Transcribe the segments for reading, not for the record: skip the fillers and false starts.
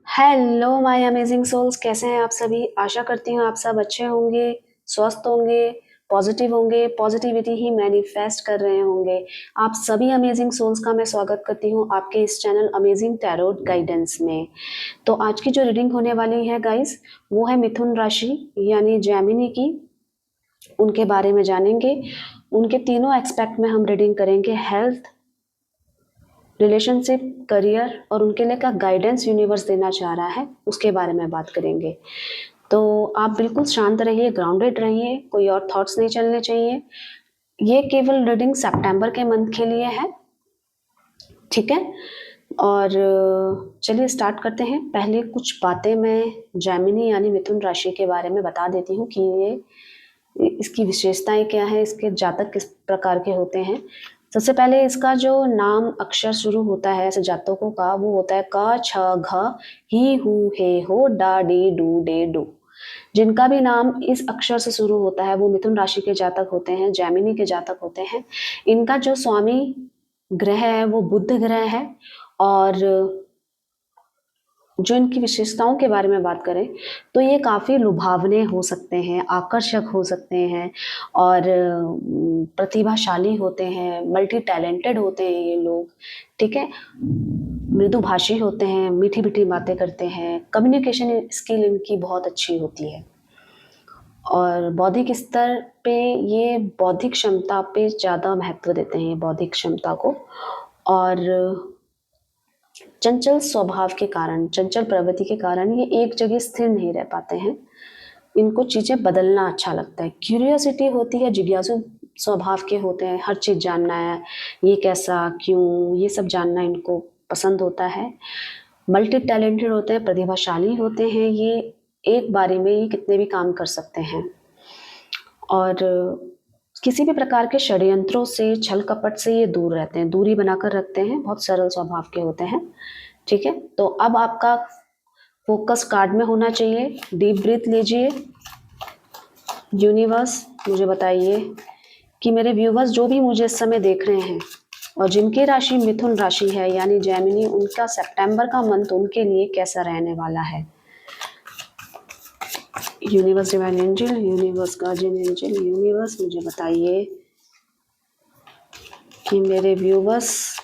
Hello my amazing souls, कैसे हैं आप सभी। आशा करती हूँ आप सब अच्छे होंगे, स्वस्थ होंगे, पॉजिटिव होंगे, पॉजिटिविटी ही मैनिफेस्ट कर रहे होंगे। आप सभी अमेजिंग सोल्स का मैं स्वागत करती हूँ आपके इस चैनल अमेजिंग टैरोट गाइडेंस में। तो आज की जो रीडिंग होने वाली है गाइस, वो है मिथुन राशि यानी जेमिनी की। उनके बारे में जानेंगे। उनके तीनों एक्सपेक्ट में हम रीडिंग करेंगे, हेल्थ, रिलेशनशिप, करियर और उनके लिए क्या गाइडेंस यूनिवर्स देना चाह रहा है उसके बारे में बात करेंगे। तो आप बिल्कुल शांत रहिए, ग्राउंडेड रहिए, कोई और थॉट्स नहीं चलने चाहिए। ये केवल रीडिंग सितंबर के मंथ के लिए है, ठीक है। और चलिए स्टार्ट करते हैं। पहले कुछ बातें मैं जेमिनी यानी मिथुन राशि के बारे में बता देती हूँ कि ये इसकी विशेषताएं क्या है, इसके जातक किस प्रकार के होते हैं। सबसे पहले इसका जो नाम अक्षर शुरू होता है ऐसे जातकों का, वो होता है क छ घ ही हु हे हो डा डी डू डे डू। जिनका भी नाम इस अक्षर से शुरू होता है वो मिथुन राशि के जातक होते हैं, जेमिनी के जातक होते हैं। इनका जो स्वामी ग्रह है वो बुध ग्रह है। और जो इनकी विशेषताओं के बारे में बात करें तो ये काफ़ी लुभावने हो सकते हैं, आकर्षक हो सकते हैं और प्रतिभाशाली होते हैं, मल्टी टैलेंटेड होते हैं ये लोग, ठीक है। मृदुभाषी होते हैं, मीठी मीठी बातें करते हैं, कम्युनिकेशन स्किल इनकी बहुत अच्छी होती है। और बौद्धिक स्तर पे ये बौद्धिक क्षमता पे ज़्यादा महत्व देते हैं, बौद्धिक क्षमता को। और चंचल स्वभाव के कारण, चंचल प्रवृत्ति के कारण ये एक जगह स्थिर नहीं रह पाते हैं। इनको चीज़ें बदलना अच्छा लगता है। क्यूरियोसिटी होती है, जिज्ञासु स्वभाव के होते हैं, हर चीज़ जानना है, ये कैसा, क्यों, ये सब जानना इनको पसंद होता है। मल्टी टैलेंटेड होते हैं, प्रतिभाशाली होते हैं ये, एक बारी में ये कितने भी काम कर सकते हैं। और किसी भी प्रकार के षड्यंत्रों से, छल कपट से ये दूर रहते हैं, दूरी बनाकर रखते हैं, बहुत सरल स्वभाव के होते हैं, ठीक है। तो अब आपका फोकस कार्ड में होना चाहिए। डीप ब्रीथ लीजिए। यूनिवर्स मुझे बताइए कि मेरे व्यूवर्स जो भी मुझे इस समय देख रहे हैं और जिनकी राशि मिथुन राशि है यानी जेमिनी, उनका सितंबर का मंथ उनके लिए कैसा रहने वाला है। Universe divine angel, universe guardian angel, universe मुझे बताइए कि मेरे व्यूवर्स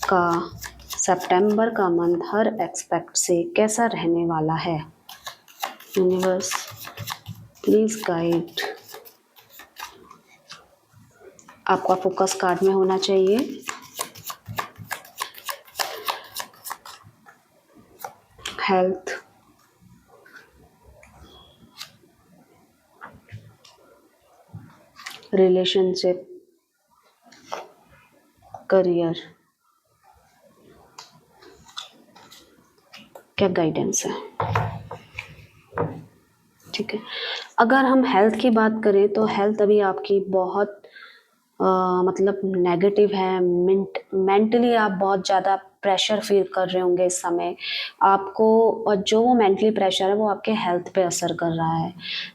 का सितंबर का मंथ हर एक्सपेक्ट से कैसा रहने वाला है। Universe please guide. आपका फोकस कार्ड में होना चाहिए। हेल्थ, रिलेशनशिप, करियर, क्या गाइडेंस है, ठीक है। अगर हम हेल्थ की बात करें तो हेल्थ अभी आपकी बहुत मतलब नेगेटिव है। मेंटली आप बहुत ज़्यादा प्रेशर फील कर रहे होंगे इस समय आपको, और जो वो मेंटली प्रेशर है वो आपके हेल्थ पे असर कर रहा है।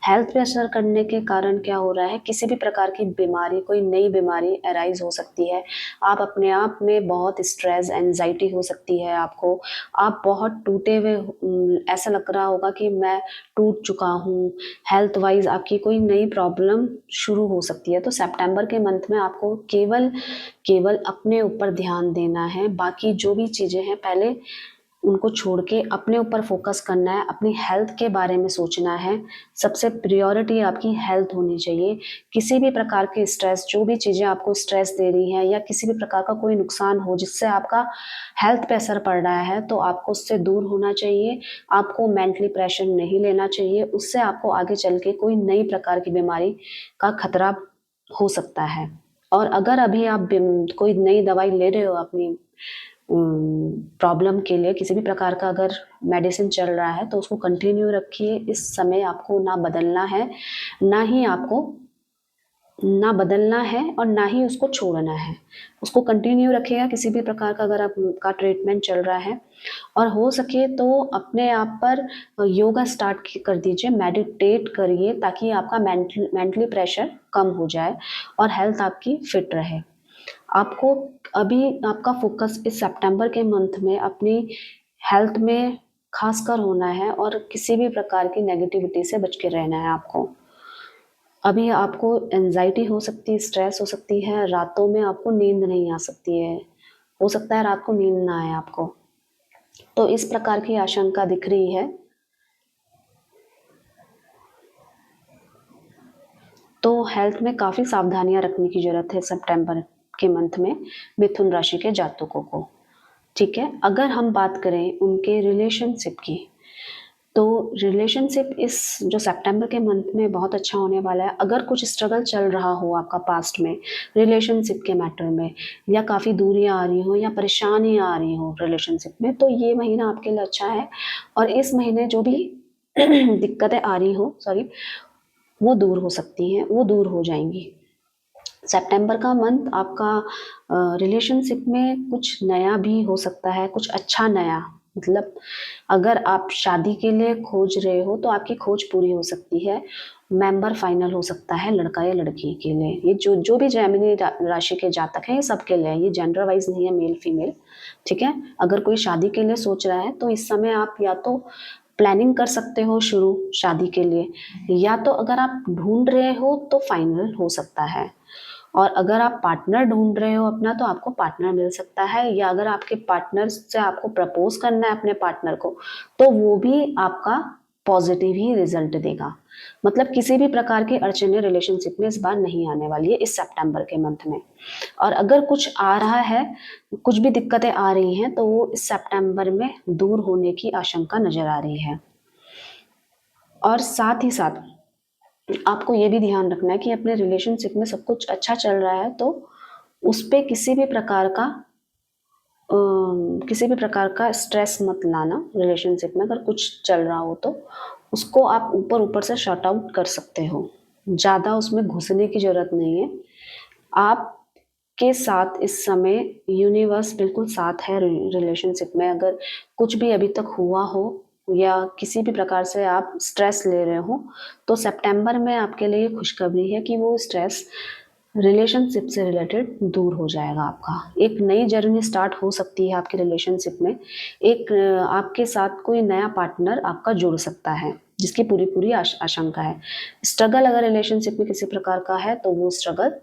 हेल्थ पे असर करने के कारण क्या हो रहा है, किसी भी प्रकार की बीमारी, कोई नई बीमारी अराइज हो सकती है। आप अपने आप में बहुत स्ट्रेस, एंजाइटी हो सकती है आपको। आप बहुत टूटे हुए, ऐसा लग रहा होगा कि मैं टूट चुका हूँ। हेल्थ वाइज आपकी कोई नई प्रॉब्लम शुरू हो सकती है। तो सितंबर के मंथ में आपको केवल केवल अपने ऊपर ध्यान देना है। बाकी जो भी चीज़ें हैं पहले उनको छोड़ के अपने ऊपर फोकस करना है, अपनी हेल्थ के बारे में सोचना है। सबसे प्रायोरिटी आपकी हेल्थ होनी चाहिए। किसी भी प्रकार के स्ट्रेस, जो भी चीज़ें आपको स्ट्रेस दे रही हैं या किसी भी प्रकार का कोई नुकसान हो जिससे आपका हेल्थ पे असर पड़ रहा है, तो आपको उससे दूर होना चाहिए। आपको मेंटली प्रेशर नहीं लेना चाहिए, उससे आपको आगे चल के कोई नई प्रकार की बीमारी का खतरा हो सकता है। और अगर अभी आप कोई नई दवाई ले रहे हो अपनी प्रॉब्लम के लिए, किसी भी प्रकार का अगर मेडिसिन चल रहा है तो उसको कंटिन्यू रखिए। इस समय आपको ना बदलना है, ना ही आपको ना बदलना है और ना ही उसको छोड़ना है। उसको कंटिन्यू रखिएगा किसी भी प्रकार का अगर आपका ट्रीटमेंट चल रहा है। और हो सके तो अपने आप पर योगा स्टार्ट कर दीजिए, मेडिटेट करिए, ताकि आपका मेंटली प्रेशर कम हो जाए और हेल्थ आपकी फिट रहे। आपको अभी आपका फोकस इस सितंबर के मंथ में अपनी हेल्थ में खासकर होना है और किसी भी प्रकार की नेगेटिविटी से बच के रहना है आपको। अभी आपको एंजाइटी हो सकती है, स्ट्रेस हो सकती है, रातों में आपको नींद नहीं आ सकती है, हो सकता है रात को नींद ना आए आपको। तो इस प्रकार की आशंका दिख रही है। तो हेल्थ में काफ़ी सावधानियां रखने की ज़रूरत है सितंबर के मंथ में मिथुन राशि के जातकों को। ठीक है, अगर हम बात करें उनके रिलेशनशिप की, तो रिलेशनशिप इस जो सितंबर के मंथ में बहुत अच्छा होने वाला है। अगर कुछ स्ट्रगल चल रहा हो आपका पास्ट में रिलेशनशिप के मैटर में, या काफ़ी दूरियां आ रही हो या परेशानियां आ रही हो रिलेशनशिप में, तो ये महीना आपके लिए अच्छा है। और इस महीने जो भी दिक्कतें आ रही हो, सॉरी, वो दूर हो सकती हैं, वो दूर हो जाएंगी। सितंबर का मंथ आपका रिलेशनशिप में कुछ नया भी हो सकता है, कुछ अच्छा नया, मतलब अगर आप शादी के लिए खोज रहे हो तो आपकी खोज पूरी हो सकती है। मेंबर फाइनल हो सकता है लड़का या लड़की के लिए। ये जो जो भी जेमिनी राशि के जातक हैं, ये सबके लिए, ये जेंडर वाइज नहीं है, मेल फीमेल। ठीक है, अगर कोई शादी के लिए सोच रहा है तो इस समय आप या तो प्लानिंग कर सकते हो शुरू शादी के लिए, या तो अगर आप ढूंढ रहे हो तो फाइनल हो सकता है। और अगर आप पार्टनर ढूंढ रहे हो अपना, तो आपको पार्टनर मिल सकता है। या अगर आपके पार्टनर से आपको प्रपोज करना है अपने पार्टनर को, तो वो भी आपका पॉजिटिव ही रिजल्ट देगा। मतलब किसी भी प्रकार की अड़चने रिलेशनशिप में इस बार नहीं आने वाली है इस सितंबर के मंथ में। और अगर कुछ आ रहा है, कुछ भी दिक्कतें आ रही हैं, तो वो इस सितंबर में दूर होने की आशंका नजर आ रही है। और साथ ही साथ आपको ये भी ध्यान रखना है कि अपने रिलेशनशिप में सब कुछ अच्छा चल रहा है, तो उस पे किसी भी प्रकार का स्ट्रेस मत लाना। रिलेशनशिप में अगर कुछ चल रहा हो तो उसको आप ऊपर ऊपर से शॉर्ट आउट कर सकते हो, ज़्यादा उसमें घुसने की ज़रूरत नहीं है। आपके साथ इस समय यूनिवर्स बिल्कुल साथ है। रिलेशनशिप में अगर कुछ भी अभी तक हुआ हो या किसी भी प्रकार से आप स्ट्रेस ले रहे हो, तो सितंबर में आपके लिए खुशखबरी है कि वो स्ट्रेस रिलेशनशिप से रिलेटेड दूर हो जाएगा। आपका एक नई जर्नी स्टार्ट हो सकती है आपके रिलेशनशिप में। एक आपके साथ कोई नया पार्टनर आपका जुड़ सकता है, जिसकी पूरी पूरी आशंका है। स्ट्रगल अगर रिलेशनशिप में किसी प्रकार का है, तो वो स्ट्रगल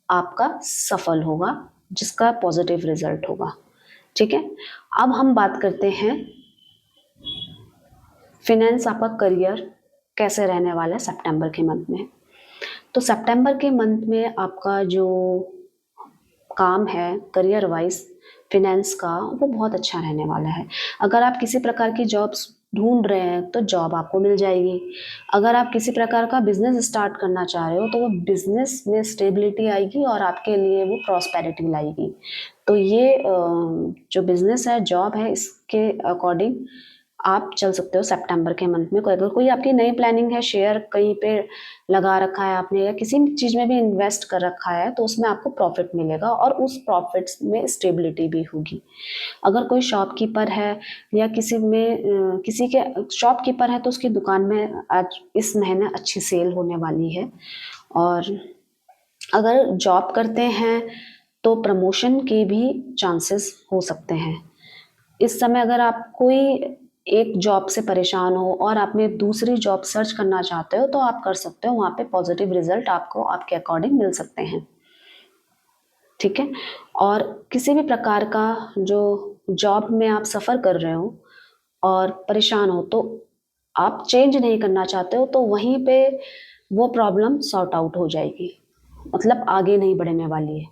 आपका सफल होगा, जिसका पॉजिटिव रिजल्ट होगा। ठीक है, अब हम बात करते हैं फिनेंस, आपका करियर कैसे रहने वाला है सितंबर के मंथ में। तो सितंबर के मंथ में आपका जो काम है करियर वाइज फिनेंस का, वो बहुत अच्छा रहने वाला है। अगर आप किसी प्रकार की जॉब्स ढूंढ रहे हैं तो जॉब आपको मिल जाएगी। अगर आप किसी प्रकार का बिजनेस स्टार्ट करना चाह रहे हो, तो वो बिजनेस में स्टेबिलिटी आएगी और आपके लिए वो प्रॉस्पेरिटी लाएगी। तो ये जो बिजनेस है, जॉब है, इसके अकॉर्डिंग आप चल सकते हो सितंबर के मंथ में। अगर कोई आपकी नई प्लानिंग है, शेयर कहीं पे लगा रखा है आपने या किसी भी चीज़ में भी इन्वेस्ट कर रखा है, तो उसमें आपको प्रॉफिट मिलेगा और उस प्रॉफिट्स में स्टेबिलिटी भी होगी। अगर कोई शॉपकीपर है या किसी के शॉपकीपर है, तो उसकी दुकान में आज इस महीने अच्छी सेल होने वाली है। और अगर जॉब करते हैं तो प्रमोशन के भी चांसेस हो सकते हैं। इस समय अगर आप कोई एक जॉब से परेशान हो और आप में दूसरी जॉब सर्च करना चाहते हो, तो आप कर सकते हो, वहाँ पे पॉजिटिव रिजल्ट आपको आपके अकॉर्डिंग मिल सकते हैं। ठीक है, और किसी भी प्रकार का जो जॉब में आप सफ़र कर रहे हो और परेशान हो, तो आप चेंज नहीं करना चाहते हो, तो वहीं पे वो प्रॉब्लम सॉर्ट आउट हो जाएगी, मतलब आगे नहीं बढ़ने वाली है।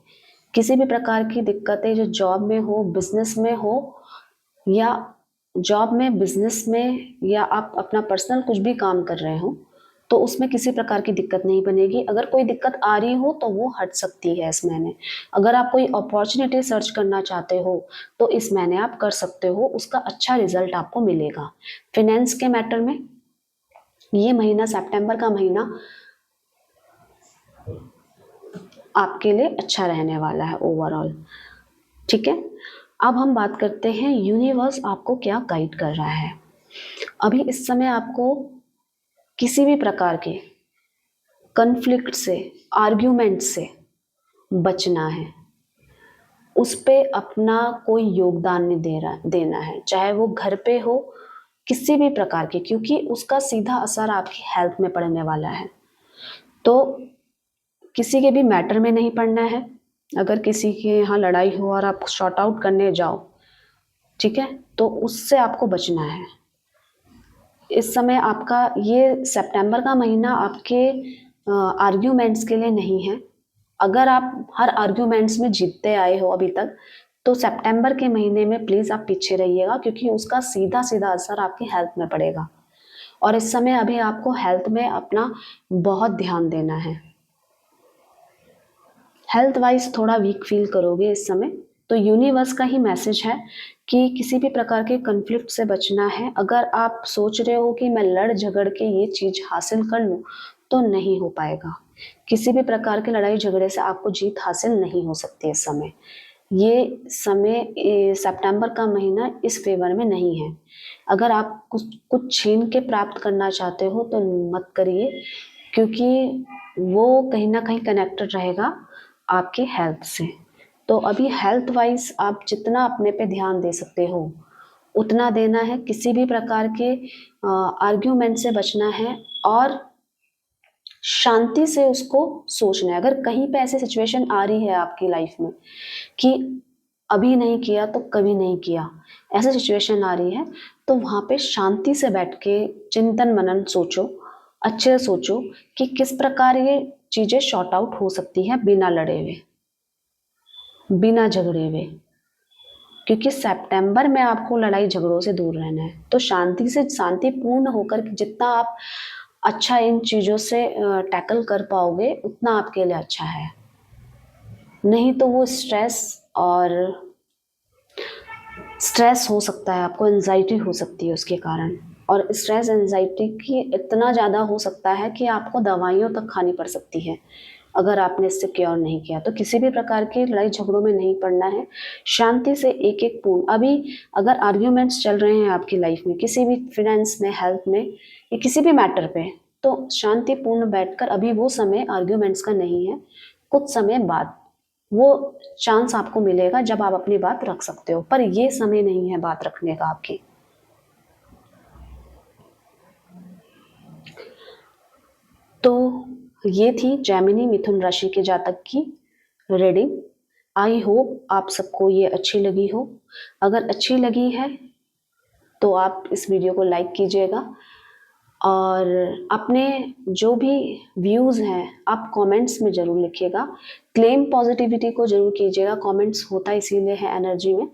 किसी भी प्रकार की दिक्कतें जो जॉब में हो, बिजनेस में हो, या जॉब में, बिजनेस में, या आप अपना पर्सनल कुछ भी काम कर रहे हो, तो उसमें किसी प्रकार की दिक्कत नहीं बनेगी। अगर कोई दिक्कत आ रही हो तो वो हट सकती है इस महीने। अगर आप कोई अपॉर्चुनिटी सर्च करना चाहते हो, तो इस महीने आप कर सकते हो, उसका अच्छा रिजल्ट आपको मिलेगा। फिनेंस के मैटर में ये महीना, सितंबर का महीना आपके लिए अच्छा रहने वाला है ओवरऑल। ठीक है, अब हम बात करते हैं यूनिवर्स आपको क्या गाइड कर रहा है। अभी इस समय आपको किसी भी प्रकार के कन्फ्लिक्ट से, आर्ग्यूमेंट से बचना है। उस पे अपना कोई योगदान नहीं देना है, चाहे वो घर पे हो किसी भी प्रकार की, क्योंकि उसका सीधा असर आपकी हेल्थ में पड़ने वाला है। तो किसी के भी मैटर में नहीं पड़ना है। अगर किसी के यहाँ लड़ाई हो और आप शॉर्ट आउट करने जाओ, ठीक है, तो उससे आपको बचना है। इस समय आपका ये सितंबर का महीना आपके आर्ग्यूमेंट्स के लिए नहीं है। अगर आप हर आर्ग्यूमेंट्स में जीतते आए हो अभी तक, तो सितंबर के महीने में प्लीज़ आप पीछे रहिएगा, क्योंकि उसका सीधा सीधा असर आपकी हेल्थ में पड़ेगा। और इस समय अभी आपको हेल्थ में अपना बहुत ध्यान देना है। हेल्थ वाइज थोड़ा वीक फील करोगे इस समय, तो यूनिवर्स का ही मैसेज है कि किसी भी प्रकार के कन्फ्लिक्ट से बचना है। अगर आप सोच रहे हो कि मैं लड़ झगड़ के ये चीज़ हासिल कर लूँ, तो नहीं हो पाएगा। किसी भी प्रकार के लड़ाई झगड़े से आपको जीत हासिल नहीं हो सकती इस समय। ये समय सितंबर का महीना इस फेवर में नहीं है। अगर आप कुछ कुछ छीन के प्राप्त करना चाहते हो तो मत करिए, क्योंकि वो कहीं ना कहीं कनेक्टेड रहेगा आपके हेल्थ से। तो अभी हेल्थ वाइज आप जितना अपने पे ध्यान दे सकते हो उतना देना है। किसी भी प्रकार के आर्ग्यूमेंट से बचना है और शांति से उसको सोचना है। अगर कहीं पे ऐसी सिचुएशन आ रही है आपकी लाइफ में कि अभी नहीं किया तो कभी नहीं किया, ऐसी सिचुएशन आ रही है, तो वहाँ पे शांति से बैठ के चिंतन मनन सोचो, अच्छे से सोचो कि किस प्रकार ये चीज़ें शॉर्ट आउट हो सकती हैं बिना लड़े हुए, बिना झगड़े हुए। क्योंकि सितंबर में आपको लड़ाई झगड़ों से दूर रहना है। तो शांति से, शांतिपूर्ण होकर जितना आप अच्छा इन चीज़ों से टैकल कर पाओगे उतना आपके लिए अच्छा है। नहीं तो वो स्ट्रेस हो सकता है, आपको एंजाइटी हो सकती है उसके कारण। और स्ट्रेस एंजाइटी की इतना ज़्यादा हो सकता है कि आपको दवाइयों तक खानी पड़ सकती है अगर आपने इससे क्योर नहीं किया। तो किसी भी प्रकार की लड़ाई झगड़ों में नहीं पड़ना है। शांति से एक एक पूर्ण, अभी अगर आर्ग्यूमेंट्स चल रहे हैं आपकी लाइफ में, किसी भी फिनेंस में, हेल्थ में या किसी भी मैटर पे, तो शांतिपूर्ण बैठकर, अभी वो समय आर्ग्यूमेंट्स का नहीं है। कुछ समय बाद वो चांस आपको मिलेगा जब आप अपनी बात रख सकते हो, पर ये समय नहीं है बात रखने का आपकी। तो ये थी जेमिनी मिथुन राशि के जातक की रीडिंग। आई होप आप सबको ये अच्छी लगी हो। अगर अच्छी लगी है तो आप इस वीडियो को लाइक कीजिएगा और अपने जो भी व्यूज़ हैं आप कमेंट्स में ज़रूर लिखिएगा। क्लेम पॉजिटिविटी को ज़रूर कीजिएगा, कमेंट्स होता इसीलिए है एनर्जी में।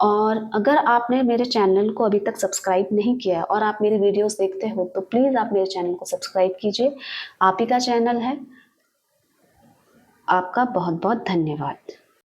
और अगर आपने मेरे चैनल को अभी तक सब्सक्राइब नहीं किया है और आप मेरी वीडियोस देखते हो, तो प्लीज़ आप मेरे चैनल को सब्सक्राइब कीजिए। आप ही का चैनल है। आपका बहुत बहुत धन्यवाद।